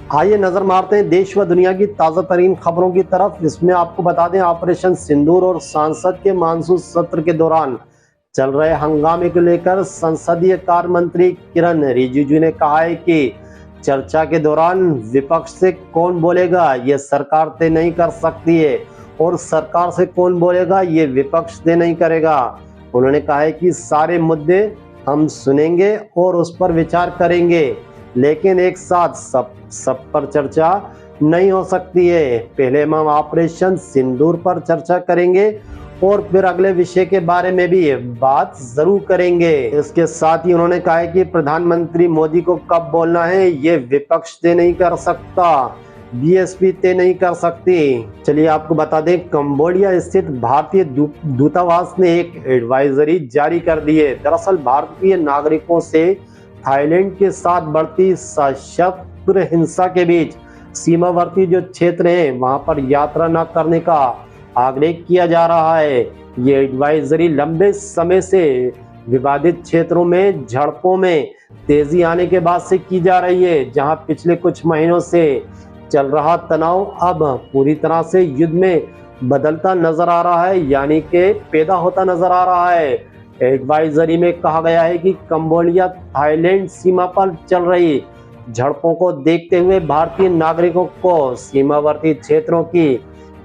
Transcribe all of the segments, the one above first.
आइए नजर मारते हैं देश व दुनिया की ताजा तरीन खबरों की तरफ। इसमें आपको बता दें, ऑपरेशन सिंदूर और सांसद के मानसून सत्र के दौरान चल रहे हंगामे को लेकर संसदीय कार्य मंत्री किरण रिजिजू ने कहा है कि चर्चा के दौरान विपक्ष से कौन बोलेगा ये सरकार तय नहीं कर सकती है, और सरकार से कौन बोलेगा ये विपक्ष तय नहीं करेगा। उन्होंने कहा है कि सारे मुद्दे हम सुनेंगे और उस पर विचार करेंगे, लेकिन एक साथ सब पर चर्चा नहीं हो सकती है। पहले हम ऑपरेशन सिंदूर पर चर्चा करेंगे और फिर अगले विषय के बारे में भी बात जरूर करेंगे। इसके साथ ही उन्होंने कहा है कि प्रधानमंत्री मोदी को कब बोलना है ये विपक्ष तय नहीं कर सकता, बीएसपी तय नहीं कर सकती। चलिए आपको बता दें, कंबोडिया स्थित भारतीय दूतावास ने एक एडवाइजरी जारी कर दी है। दरअसल भारतीय नागरिकों से थाईलैंड के साथ बढ़ती सशस्त्र हिंसा के बीच सीमावर्ती जो क्षेत्र हैं वहां पर यात्रा न करने का आग्रह किया जा रहा है। ये एडवाइजरी लंबे समय से विवादित क्षेत्रों में झड़पों में तेजी आने के बाद से की जा रही है, जहां पिछले कुछ महीनों से चल रहा तनाव अब पूरी तरह से युद्ध में बदलता नजर आ रहा है, यानी कि पैदा होता नजर आ रहा है। एडवाइजरी में कहा गया है कि कंबोडिया थाईलैंड सीमा पर चल रही झड़पों को देखते हुए भारतीय नागरिकों को सीमावर्ती क्षेत्रों की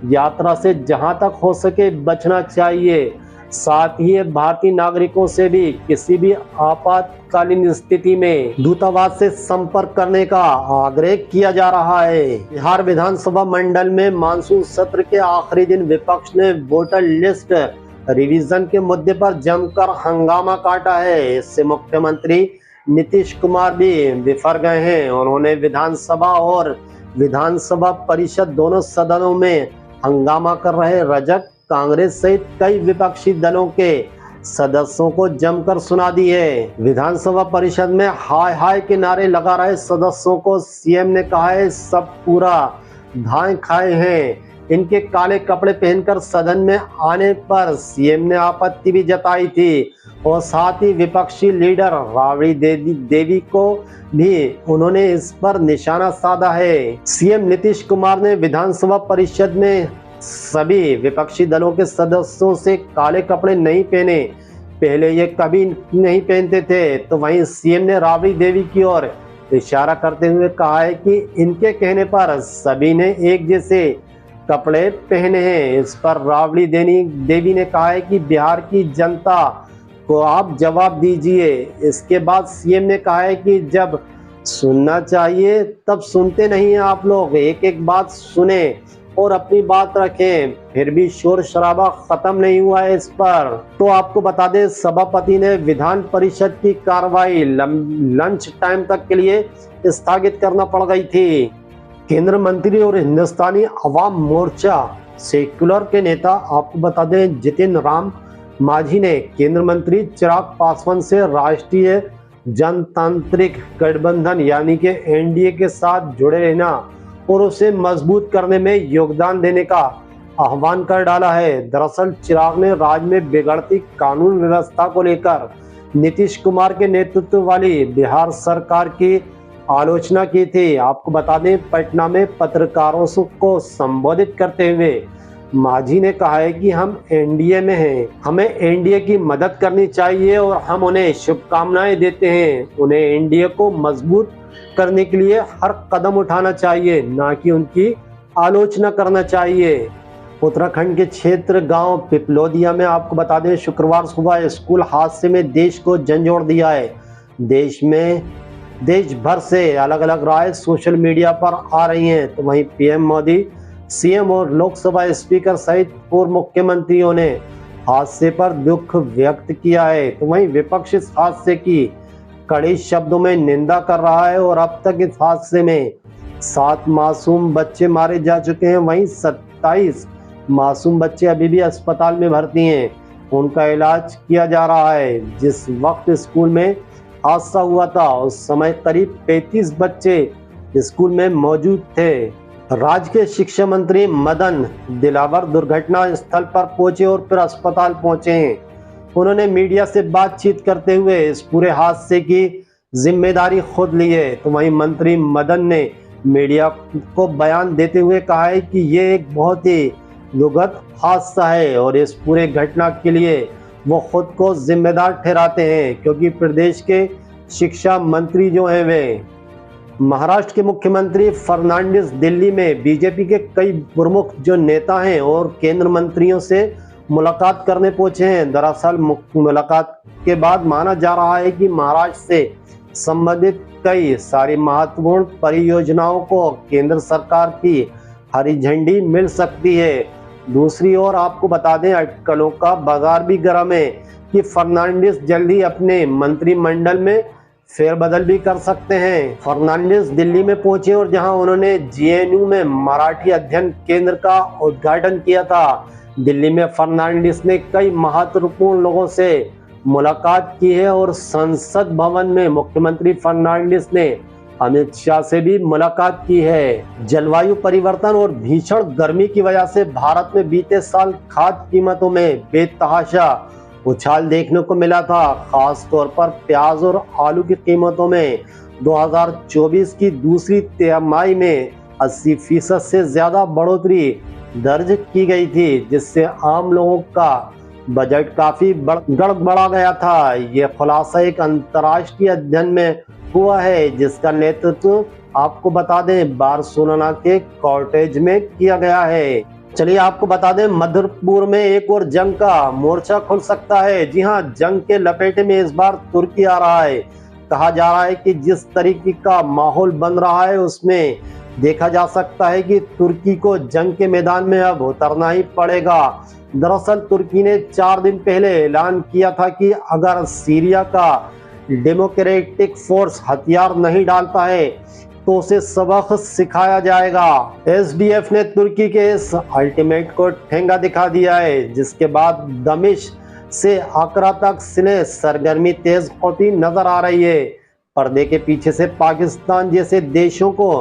यात्रा से जहां तक हो सके बचना चाहिए। साथ ही भारतीय नागरिकों से भी किसी भी आपातकालीन स्थिति में दूतावास से संपर्क करने का आग्रह किया जा रहा है। बिहार विधानसभा मंडल में मानसून सत्र के आखिरी दिन विपक्ष ने वोटर लिस्ट रिवीजन के मुद्दे पर जमकर हंगामा काटा है। इससे मुख्यमंत्री नीतीश कुमार भी बिफर गए हैं। उन्होंने विधानसभा और विधानसभा परिषद दोनों सदनों में हंगामा कर रहे रजक, कांग्रेस सहित कई विपक्षी दलों के सदस्यों को जमकर सुना दी है। विधानसभा परिषद में हाय हाय के नारे लगा रहे सदस्यों को सीएम ने कहा है सब पूरा धाए खाए हैं। इनके काले कपड़े पहनकर सदन में आने पर सीएम ने आपत्ति भी जताई थी, और साथ ही विपक्षी लीडर राबड़ी देवी को भी उन्होंने इस पर निशाना साधा है। सीएम नीतीश कुमार ने विधानसभा परिषद में सभी विपक्षी दलों के सदस्यों से काले कपड़े नहीं पहने, पहले ये कभी नहीं पहनते थे। तो वहीं सीएम ने राबड़ी देवी की ओर इशारा करते हुए कहा है कि इनके कहने पर सभी ने एक जैसे कपड़े पहने हैं। इस पर राबड़ी देवी ने कहा है कि बिहार की जनता को आप जवाब दीजिए। इसके बाद सीएम ने कहा है कि जब सुनना चाहिए तब सुनते नहीं हैं आप लोग, एक एक बात सुने और अपनी बात रखें। फिर भी शोर शराबा खत्म नहीं हुआ है इस पर। तो आपको बता दें, सभापति ने विधान परिषद की कार्रवाई लंच टाइम तक के लिए स्थगित करना पड़ गई थी। केंद्र मंत्री और हिंदुस्तानी अवाम मोर्चा सेक्युलर के नेता आपको बता दें जितिन राम मांझी ने केंद्र मंत्री चिराग पासवान से राष्ट्रीय जनतांत्रिक गठबंधन यानी कि एनडीए के साथ जुड़े रहना और उसे मजबूत करने में योगदान देने का आह्वान कर डाला है। दरअसल चिराग ने राज्य में बिगड़ती कानून व्यवस्था को लेकर नीतीश कुमार के नेतृत्व वाली बिहार सरकार की आलोचना की थी। आपको बता दें, पटना में पत्रकारों को संबोधित करते हुए मांझी ने कहा है कि हम एनडीए में हैं, हमें एनडीए की मदद करनी चाहिए और हम उन्हें शुभकामनाएं देते हैं। उन्हें एनडीए को मजबूत करने के लिए हर कदम उठाना चाहिए, ना कि उनकी आलोचना करना चाहिए। उत्तराखंड के क्षेत्र गांव पिपलोदिया में आपको बता दें, शुक्रवार सुबह स्कूल हादसे में देश को झंझोड़ दिया है। देश भर से अलग अलग राय सोशल मीडिया पर आ रही हैं। तो वहीं पीएम मोदी, सीएम और लोकसभा स्पीकर सहित पूर्व मुख्यमंत्रियों ने हादसे पर दुख व्यक्त किया है। तो वहीं विपक्ष इस हादसे की कड़े शब्दों में निंदा कर रहा है और अब तक इस हादसे में 7 मासूम बच्चे मारे जा चुके हैं। वहीं 27 मासूम बच्चे अभी भी अस्पताल में भर्ती हैं, उनका इलाज किया जा रहा है। जिस वक्त स्कूल में हादसा हुआ था उस समय करीब 35 बच्चे स्कूल में मौजूद थे। राज्य के शिक्षा मंत्री मदन दिलावर दुर्घटना स्थल पर पहुंचे और फिर अस्पताल पहुंचे हैं। उन्होंने मीडिया से बातचीत करते हुए इस पूरे हादसे की जिम्मेदारी खुद ली है। तो वहीं मंत्री मदन ने मीडिया को बयान देते हुए कहा है कि ये एक बहुत ही दुखद हादसा है और इस पूरे घटना के लिए वो खुद को जिम्मेदार ठहराते हैं, क्योंकि प्रदेश के शिक्षा मंत्री जो हैं वे महाराष्ट्र के मुख्यमंत्री फर्नांडिस दिल्ली में बीजेपी के कई प्रमुख जो नेता हैं और केंद्र मंत्रियों से मुलाकात करने पहुंचे हैं। दरअसल मुलाकात के बाद माना जा रहा है कि महाराष्ट्र से संबंधित कई सारी महत्वपूर्ण परियोजनाओं को केंद्र सरकार की हरी झंडी मिल सकती है। दूसरी ओर आपको बता दें, अटकलों का बाजार भी गर्म है कि फर्नांडिस जल्दी अपने मंत्रिमंडल में फेरबदल भी कर सकते हैं। फर्नांडिस दिल्ली में पहुंचे और जहां उन्होंने जेएनयू में मराठी अध्ययन केंद्र का उद्घाटन किया था। दिल्ली में फर्नांडिस ने कई महत्वपूर्ण लोगों से मुलाकात की है और संसद भवन में मुख्यमंत्री फर्नांडिस ने अमित शाह से भी मुलाकात की है। जलवायु परिवर्तन और भीषण गर्मी की वजह से भारत में बीते साल खाद्य कीमतों में बेतहाशा उछाल देखने को मिला था। खास तौर पर प्याज और आलू की कीमतों में 2024 की दूसरी तिमाही में 80% से ज्यादा बढ़ोतरी दर्ज की गई थी, जिससे आम लोगों का बजट काफी गड़बड़ा गया था। यह खुलासा एक अंतर्राष्ट्रीय अध्ययन में हुआ है, जिसका नेतृत्व आपको बता दें बार्सिलोना के कॉर्टेज में किया गया है। चलिए आपको बता दें, मध्यपूर्व में एक और जंग का मोर्चा खुल सकता है। जी हां, जंग के लपेटे में इस बार तुर्की आ रहा है। कहा जा रहा है कि जिस तरीके का माहौल बन रहा है उसमें देखा जा सकता है कि तुर्की को जंग के मैदान में अब उतरना ही पड़ेगा। दरअसल तुर्की ने 4 दिन पहले ऐलान किया था कि अगर सीरिया का डेमोक्रेटिक फोर्स हथियार नहीं डालता है तो उसे सबक सिखाया जाएगा। एसडीएफ ने तुर्की के इस अल्टीमेट को ठेंगा दिखा दिया है, जिसके बाद दमिश्क से आकरा तक सिले सरगर्मी तेज होती नजर आ रही है। पर्दे के पीछे से पाकिस्तान जैसे देशों को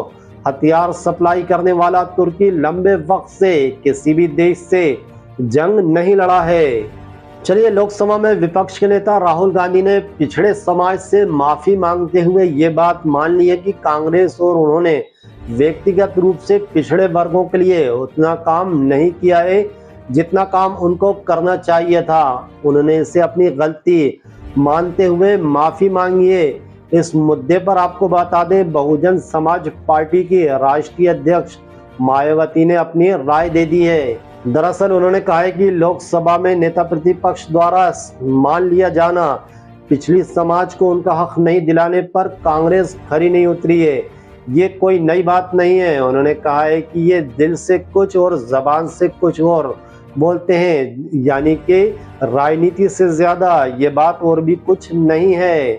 हथियार सप्लाई करने वाला तुर्की लंबे वक्त से किसी भी देश से जंग नहीं लड़ा है। चलिए, लोकसभा में विपक्ष के नेता राहुल गांधी ने पिछड़े समाज से माफी मांगते हुए ये बात मान ली है कि कांग्रेस और उन्होंने व्यक्तिगत रूप से पिछड़े वर्गों के लिए उतना काम नहीं किया है जितना काम उनको करना चाहिए था। उन्होंने इसे अपनी गलती मानते हुए माफी मांगी है। इस मुद्दे पर आपको बता दें, बहुजन समाज पार्टी की राष्ट्रीय अध्यक्ष मायावती ने अपनी राय दे दी है। दरअसल उन्होंने कहा है कि लोकसभा में नेता प्रतिपक्ष द्वारा मान लिया जाना पिछड़ी समाज को उनका हक नहीं दिलाने पर कांग्रेस खरी नहीं उतरी है। ये कोई नई बात नहीं है। उन्होंने कहा है कि ये दिल से कुछ और जबान से कुछ और बोलते हैं, यानी कि राजनीति से ज्यादा ये बात और भी कुछ नहीं है।